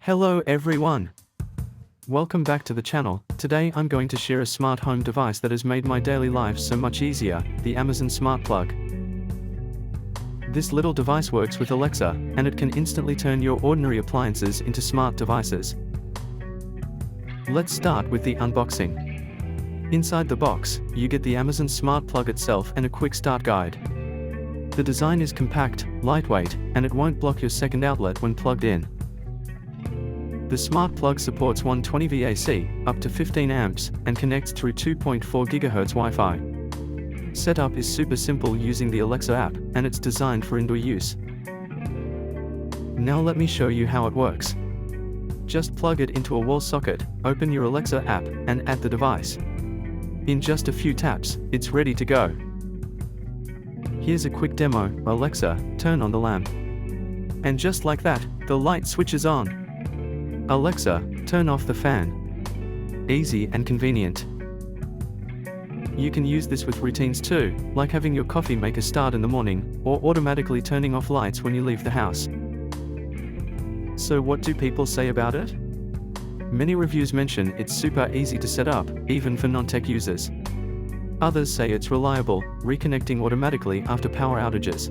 Hello everyone! Welcome back to the channel. Today I'm going to share a smart home device that has made my daily life so much easier, the Amazon Smart Plug. This little device works with Alexa, and it can instantly turn your ordinary appliances into smart devices. Let's start with the unboxing. Inside the box, you get the Amazon Smart Plug itself and a quick start guide. The design is compact, lightweight, and it won't block your second outlet when plugged in. The Smart Plug supports 120V AC, up to 15 amps, and connects through 2.4 GHz Wi-Fi. Setup is super simple using the Alexa app, and it's designed for indoor use. Now let me show you how it works. Just plug it into a wall socket, open your Alexa app, and add the device. In just a few taps, it's ready to go. Here's a quick demo. Alexa, turn on the lamp. And just like that, the light switches on. Alexa, turn off the fan. Easy and convenient. You can use this with routines too, like having your coffee make a start in the morning, or automatically turning off lights when you leave the house. So what do people say about it? Many reviews mention it's super easy to set up, even for non-tech users. Others say it's reliable, reconnecting automatically after power outages.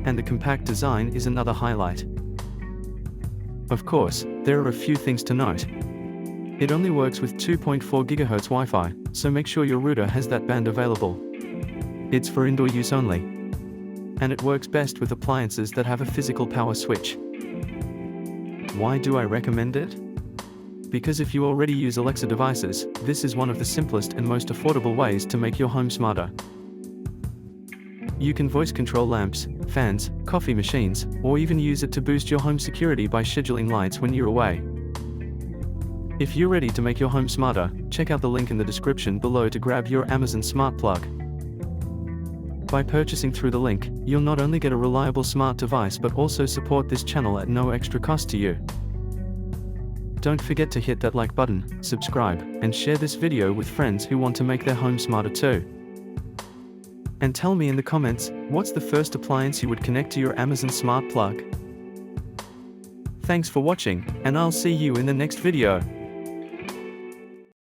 And the compact design is another highlight. Of course, there are a few things to note. It only works with 2.4 GHz Wi-Fi, so make sure your router has that band available. It's for indoor use only. And it works best with appliances that have a physical power switch. Why do I recommend it? Because if you already use Alexa devices, this is one of the simplest and most affordable ways to make your home smarter. You can voice control lamps, fans, coffee machines, or even use it to boost your home security by scheduling lights when you're away. If you're ready to make your home smarter, check out the link in the description below to grab your Amazon Smart Plug. By purchasing through the link, you'll not only get a reliable smart device but also support this channel at no extra cost to you. Don't forget to hit that like button, subscribe, and share this video with friends who want to make their home smarter too. And tell me in the comments, what's the first appliance you would connect to your Amazon Smart Plug? Thanks for watching, and I'll see you in the next video.